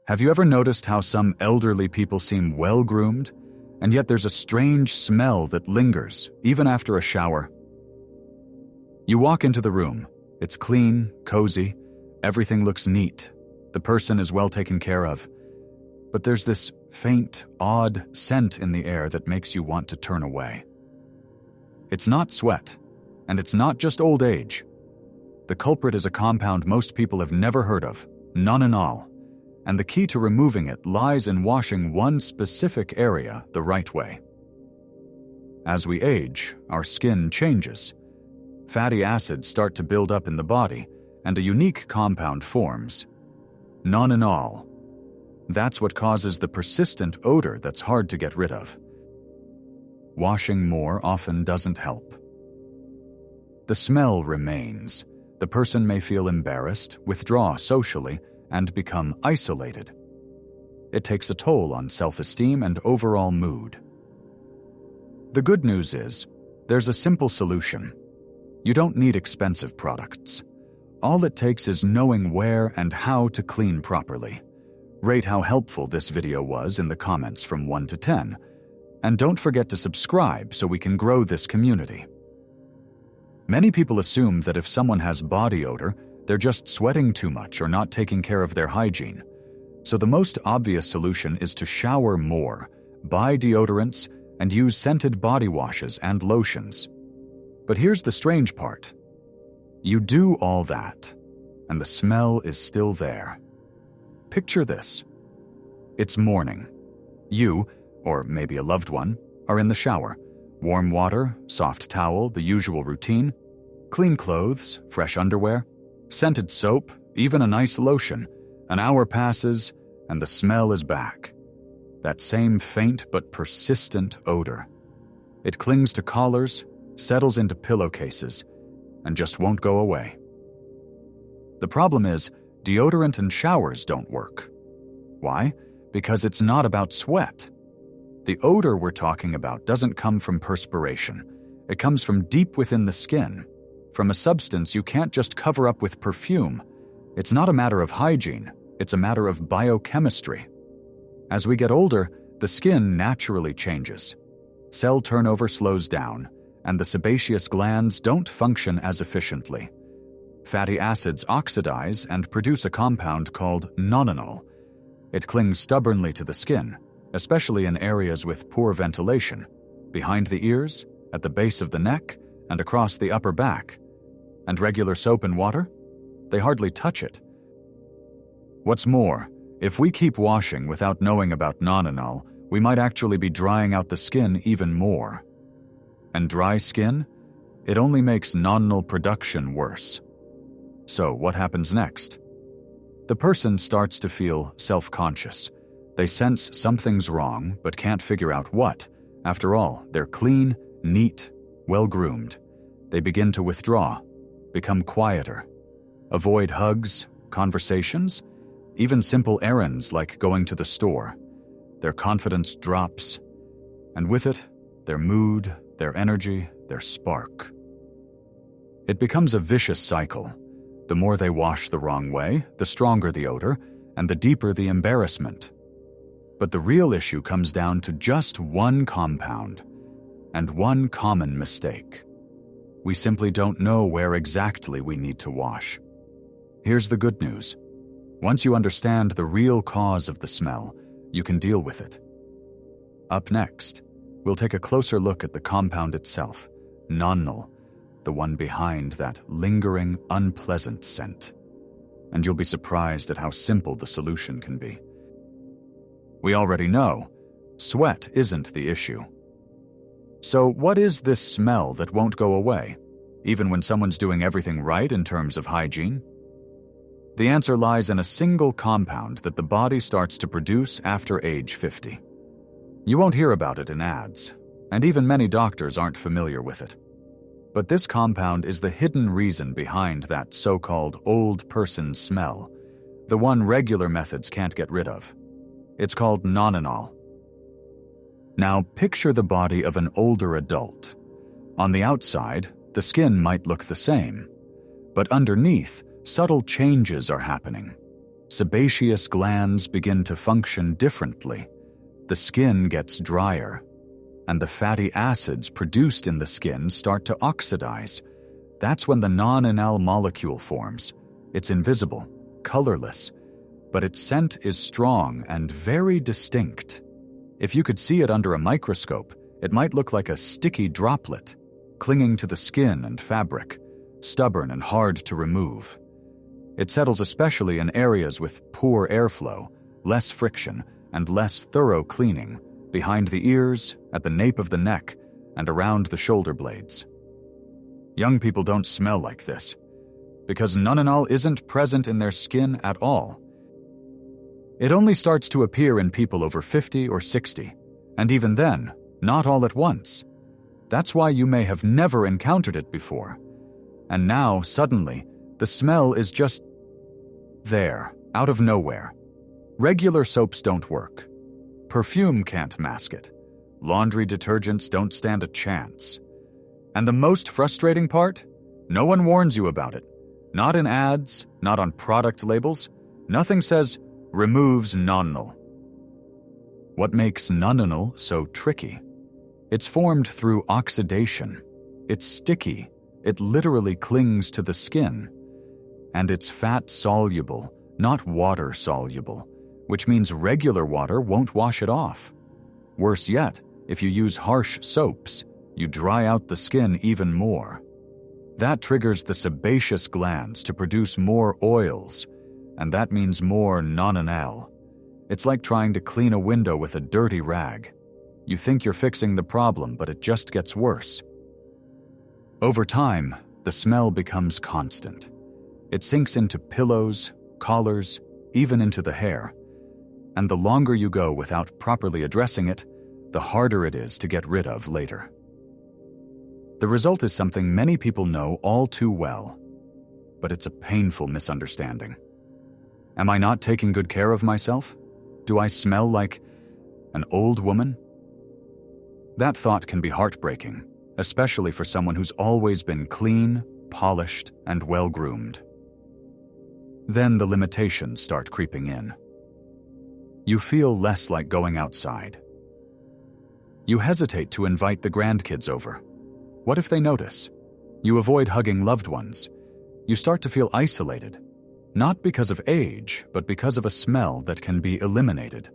Have you ever noticed how some elderly people seem well-groomed, and yet there's a strange smell that lingers, even after a shower? You walk into the room. It's clean, cozy, everything looks neat. The person is well taken care of. But there's this faint, odd scent in the air that makes you want to turn away. It's not sweat, and it's not just old age. The culprit is a compound most people have never heard of, nonanol, and the key to removing it lies in washing one specific area the right way. As we age, our skin changes. Fatty acids start to build up in the body, and a unique compound forms, nonanol. That's what causes the persistent odor that's hard to get rid of. Washing more often doesn't help. The smell remains. The person may feel embarrassed, withdraw socially, and become isolated. It takes a toll on self-esteem and overall mood. The good news is, there's a simple solution. You don't need expensive products. All it takes is knowing where and how to clean properly. Rate how helpful this video was in the comments from 1 to 10. And don't forget to subscribe so we can grow this community. Many people assume that if someone has body odor, they're just sweating too much or not taking care of their hygiene. So the most obvious solution is to shower more, buy deodorants, and use scented body washes and lotions. But here's the strange part. You do all that, and the smell is still there. Picture this. It's morning. You, or maybe a loved one, are in the shower. Warm water, soft towel, the usual routine. Clean clothes, fresh underwear, scented soap, even a nice lotion. An hour passes, and the smell is back. That same faint but persistent odor. It clings to collars, settles into pillowcases, and just won't go away. The problem is, deodorant and showers don't work. Why? Because it's not about sweat. The odor we're talking about doesn't come from perspiration. It comes from deep within the skin, from a substance you can't just cover up with perfume. It's not a matter of hygiene, it's a matter of biochemistry. As we get older, the skin naturally changes. Cell turnover slows down, and the sebaceous glands don't function as efficiently. Fatty acids oxidize and produce a compound called nonanol. It clings stubbornly to the skin, especially in areas with poor ventilation, behind the ears, at the base of the neck, and across the upper back. And regular soap and water? They hardly touch it. What's more, if we keep washing without knowing about nonanol, we might actually be drying out the skin even more. And dry skin? It only makes nonanol production worse. So what happens next? The person starts to feel self-conscious. They sense something's wrong, but can't figure out what. After all, they're clean, neat, well-groomed. They begin to withdraw, become quieter, avoid hugs, conversations, even simple errands like going to the store. Their confidence drops, and with it, their mood, their energy, their spark. It becomes a vicious cycle. The more they wash the wrong way, the stronger the odor, and the deeper the embarrassment. But the real issue comes down to just one compound, and one common mistake. We simply don't know where exactly we need to wash. Here's the good news. Once you understand the real cause of the smell, you can deal with it. Up next, we'll take a closer look at the compound itself, nonanol, the one behind that lingering, unpleasant scent. And you'll be surprised at how simple the solution can be. We already know, sweat isn't the issue. So what is this smell that won't go away, even when someone's doing everything right in terms of hygiene? The answer lies in a single compound that the body starts to produce after age 50. You won't hear about it in ads, and even many doctors aren't familiar with it. But this compound is the hidden reason behind that so-called old person smell, the one regular methods can't get rid of. It's called nonanol. Now picture the body of an older adult. On the outside, the skin might look the same, but underneath, subtle changes are happening. Sebaceous glands begin to function differently. The skin gets drier, and the fatty acids produced in the skin start to oxidize. That's when the non-enal molecule forms. It's invisible, colorless, but its scent is strong and very distinct. If you could see it under a microscope, it might look like a sticky droplet, clinging to the skin and fabric, stubborn and hard to remove. It settles especially in areas with poor airflow, less friction, and less thorough cleaning, behind the ears, at the nape of the neck, and around the shoulder blades. Young people don't smell like this, because nonenal isn't present in their skin at all. It only starts to appear in people over 50 or 60, and even then, not all at once. That's why you may have never encountered it before. And now, suddenly, the smell is just there, out of nowhere. Regular soaps don't work. Perfume can't mask it. Laundry detergents don't stand a chance. And the most frustrating part? No one warns you about it. Not in ads, not on product labels. Nothing says, removes nonenal. What makes nonenal so tricky? It's formed through oxidation. It's sticky. It literally clings to the skin. And it's fat-soluble, not water-soluble, which means regular water won't wash it off. Worse yet, if you use harsh soaps, you dry out the skin even more. That triggers the sebaceous glands to produce more oils, and that means more nonenal. It's like trying to clean a window with a dirty rag. You think you're fixing the problem, but it just gets worse. Over time, the smell becomes constant. It sinks into pillows, collars, even into the hair. And the longer you go without properly addressing it, the harder it is to get rid of later. The result is something many people know all too well, but it's a painful misunderstanding. Am I not taking good care of myself? Do I smell like an old woman? That thought can be heartbreaking, especially for someone who's always been clean, polished, and well-groomed. Then the limitations start creeping in. You feel less like going outside. You hesitate to invite the grandkids over. What if they notice? You avoid hugging loved ones. You start to feel isolated, not because of age, but because of a smell that can be eliminated.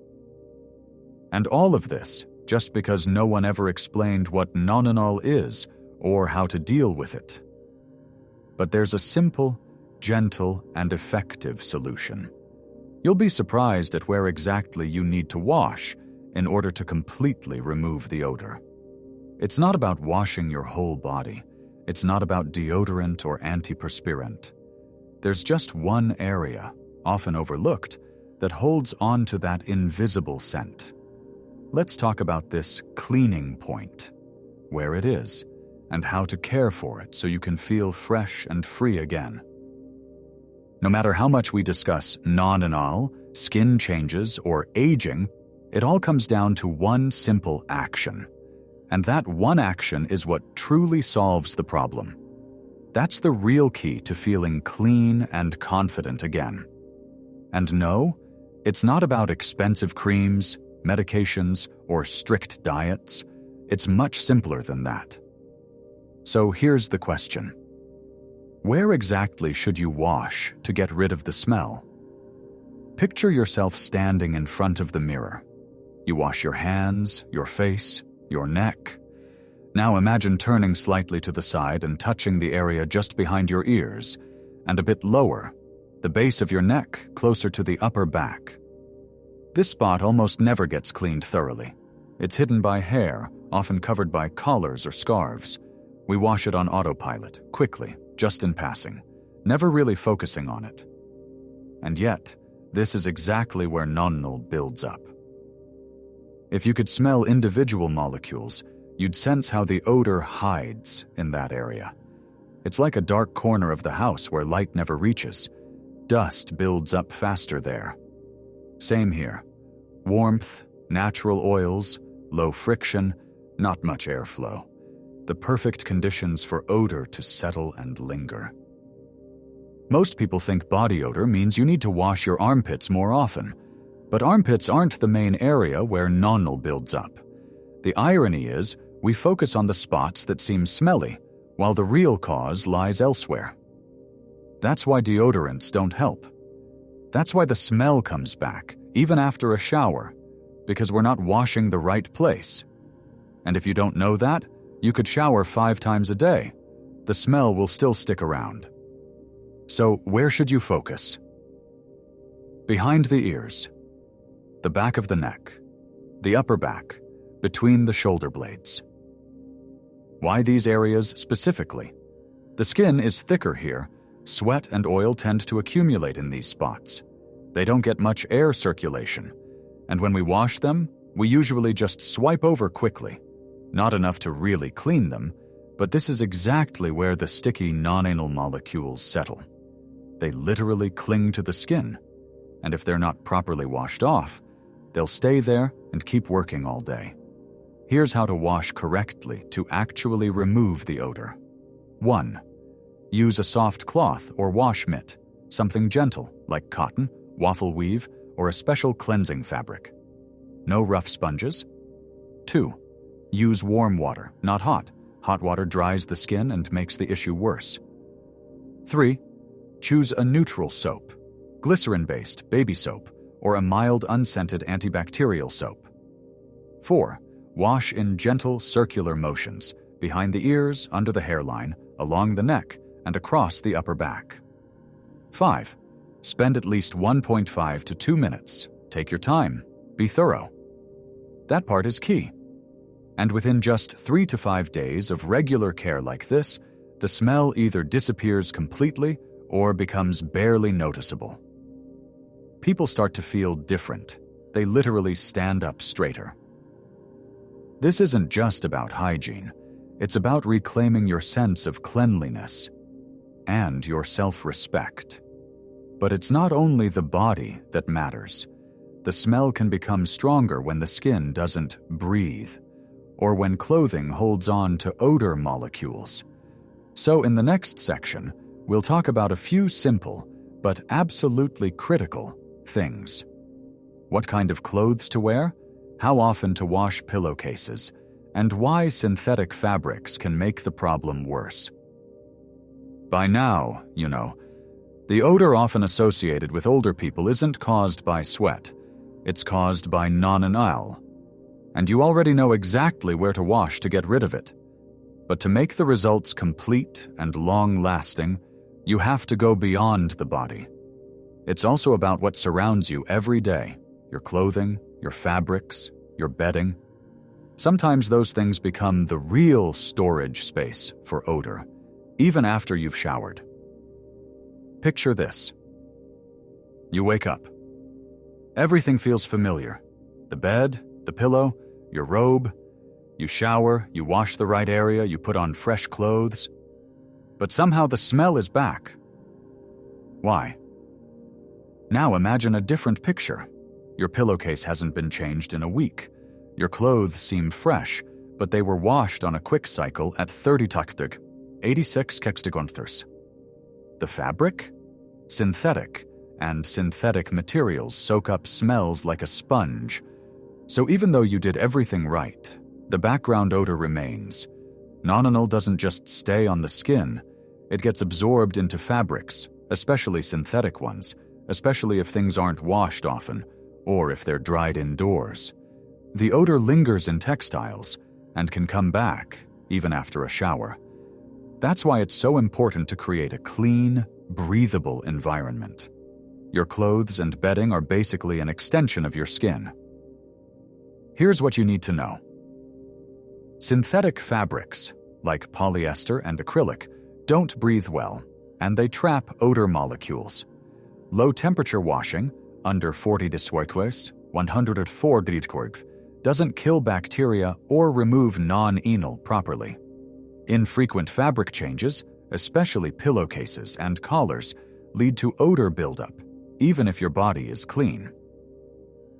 And all of this just because no one ever explained what nonenal is or how to deal with it. But there's a simple, gentle, and effective solution. You'll be surprised at where exactly you need to wash in order to completely remove the odor. It's not about washing your whole body. It's not about deodorant or antiperspirant. There's just one area, often overlooked, that holds on to that invisible scent. Let's talk about this cleaning point, where it is, and how to care for it so you can feel fresh and free again. No matter how much we discuss nonenal, skin changes, or aging, it all comes down to one simple action. And that one action is what truly solves the problem. That's the real key to feeling clean and confident again. And no, it's not about expensive creams, medications, or strict diets. It's much simpler than that. So here's the question. Where exactly should you wash to get rid of the smell? Picture yourself standing in front of the mirror. You wash your hands, your face, your neck. Now imagine turning slightly to the side and touching the area just behind your ears, and a bit lower, the base of your neck closer to the upper back. This spot almost never gets cleaned thoroughly. It's hidden by hair, often covered by collars or scarves. We wash it on autopilot, quickly, just in passing, never really focusing on it. And yet, this is exactly where nonenal builds up. If you could smell individual molecules, you'd sense how the odor hides in that area. It's like a dark corner of the house where light never reaches. Dust builds up faster there. Same here. Warmth, natural oils, low friction, not much airflow. The perfect conditions for odor to settle and linger. Most people think body odor means you need to wash your armpits more often, but armpits aren't the main area where nonal builds up. The irony is, we focus on the spots that seem smelly, while the real cause lies elsewhere. That's why deodorants don't help. That's why the smell comes back, even after a shower, because we're not washing the right place. And if you don't know that, you could shower 5 times a day. The smell will still stick around. So where should you focus? Behind the ears, the back of the neck, the upper back, between the shoulder blades. Why these areas specifically? The skin is thicker here. Sweat and oil tend to accumulate in these spots. They don't get much air circulation, and when we wash them, we usually just swipe over quickly. Not enough to really clean them, but this is exactly where the sticky non-anal molecules settle. They literally cling to the skin, and if they're not properly washed off, they'll stay there and keep working all day. Here's how to wash correctly to actually remove the odor. 1. Use a soft cloth or wash mitt, something gentle like cotton, waffle weave, or a special cleansing fabric. No rough sponges. 2. Use warm water, not hot. Hot water dries the skin and makes the issue worse. 3. Choose a neutral soap, glycerin-based baby soap, or a mild unscented antibacterial soap. 4. Wash in gentle circular motions, behind the ears, under the hairline, along the neck, and across the upper back. 5. Spend at least 1.5 to 2 minutes. Take your time. Be thorough. That part is key. And within just 3 to 5 days of regular care like this, the smell either disappears completely or becomes barely noticeable. People start to feel different. They literally stand up straighter. This isn't just about hygiene. It's about reclaiming your sense of cleanliness and your self-respect. But it's not only the body that matters. The smell can become stronger when the skin doesn't breathe, or when clothing holds on to odor molecules. So in the next section, we'll talk about a few simple, but absolutely critical, things. What kind of clothes to wear, how often to wash pillowcases, and why synthetic fabrics can make the problem worse. By now, you know, the odor often associated with older people isn't caused by sweat. It's caused by non-anal. And you already know exactly where to wash to get rid of it. But to make the results complete and long-lasting, you have to go beyond the body. It's also about what surrounds you every day, your clothing, your fabrics, your bedding. Sometimes those things become the real storage space for odor, even after you've showered. Picture this. You wake up. Everything feels familiar. The bed, the pillow, your robe. You shower, you wash the right area, you put on fresh clothes. But somehow the smell is back. Why? Now imagine a different picture. Your pillowcase hasn't been changed in a week. Your clothes seem fresh, but they were washed on a quick cycle at 30 taktig, 86 kextigonthers. The fabric? Synthetic, and synthetic materials soak up smells like a sponge. So even though you did everything right, the background odor remains. Non-anal doesn't just stay on the skin. It gets absorbed into fabrics, especially synthetic ones, especially if things aren't washed often, or if they're dried indoors. The odor lingers in textiles and can come back even after a shower. That's why it's so important to create a clean, breathable environment. Your clothes and bedding are basically an extension of your skin. Here's what you need to know. Synthetic fabrics, like polyester and acrylic, don't breathe well, and they trap odor molecules. Low-temperature washing, under 40 degrees, 104 degrees, doesn't kill bacteria or remove non-anal properly. Infrequent fabric changes, especially pillowcases and collars, lead to odor buildup, even if your body is clean.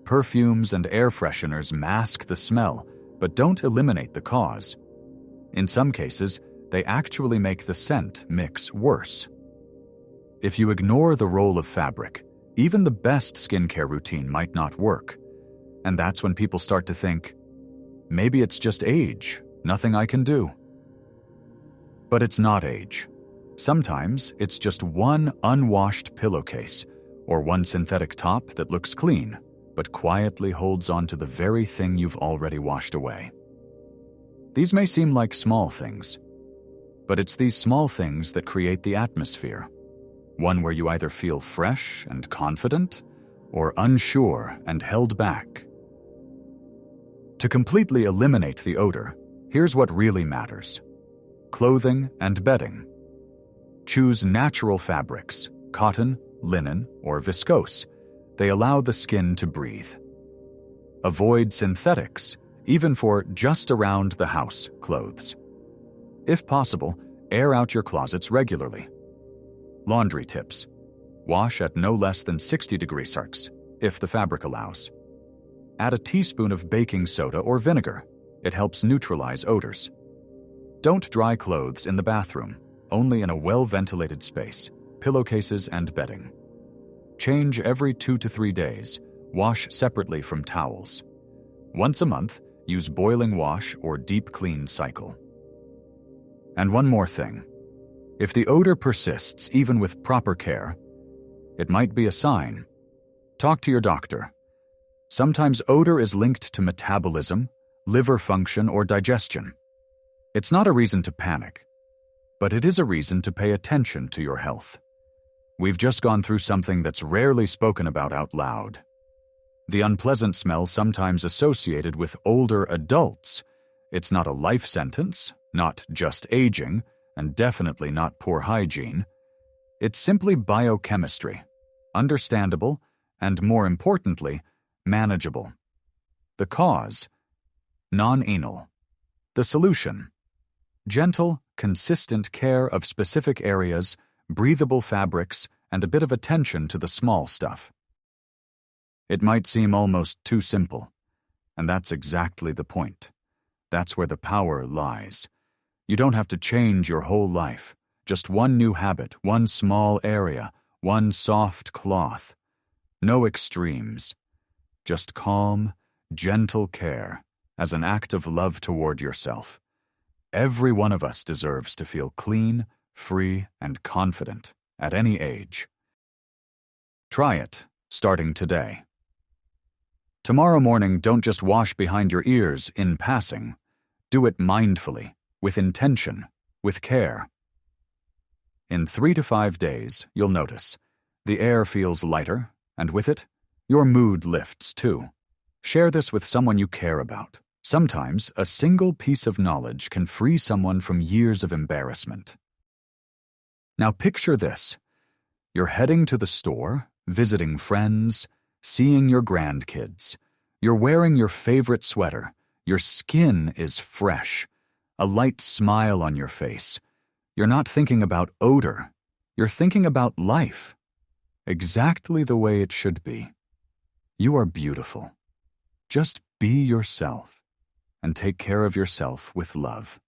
Perfumes and air fresheners mask the smell, but don't eliminate the cause. In some cases, they actually make the scent mix worse. If you ignore the role of fabric, even the best skincare routine might not work. And that's when people start to think, maybe it's just age, nothing I can do. But it's not age. Sometimes it's just one unwashed pillowcase or one synthetic top that looks clean, but quietly holds on to the very thing you've already washed away. These may seem like small things, but it's these small things that create the atmosphere, one where you either feel fresh and confident or unsure and held back. To completely eliminate the odor, here's what really matters: clothing and bedding. Choose natural fabrics, cotton, linen, or viscose. They allow the skin to breathe. Avoid synthetics, even for just around the house clothes. If possible, air out your closets regularly. Laundry tips: wash at no less than 60 degrees Celsius, if the fabric allows. Add a teaspoon of baking soda or vinegar. It helps neutralize odors. Don't dry clothes in the bathroom, only in a well-ventilated space, pillowcases and bedding. Change every 2 to 3 days. Wash separately from towels. Once a month, use boiling wash or deep clean cycle. And one more thing. If the odor persists even with proper care, it might be a sign. Talk to your doctor. Sometimes odor is linked to metabolism, liver function, or digestion. It's not a reason to panic, but it is a reason to pay attention to your health. We've just gone through something that's rarely spoken about out loud. The unpleasant smell sometimes associated with older adults. It's not a life sentence, not just aging, and definitely not poor hygiene. It's simply biochemistry, understandable, and more importantly, manageable. The cause: non-anal. The solution: gentle, consistent care of specific areas, breathable fabrics, and a bit of attention to the small stuff. It might seem almost too simple, and that's exactly the point. That's where the power lies. You don't have to change your whole life. Just one new habit, one small area, one soft cloth. No extremes. Just calm, gentle care as an act of love toward yourself. Every one of us deserves to feel clean, free, and confident at any age. Try it, starting today. Tomorrow morning, don't just wash behind your ears in passing. Do it mindfully, with intention, with care. In 3 to 5 days, you'll notice the air feels lighter, and with it, your mood lifts too. Share this with someone you care about. Sometimes, a single piece of knowledge can free someone from years of embarrassment. Now picture this. You're heading to the store, visiting friends, seeing your grandkids. You're wearing your favorite sweater. Your skin is fresh. A light smile on your face. You're not thinking about odor. You're thinking about life. Exactly the way it should be. You are beautiful. Just be yourself and take care of yourself with love.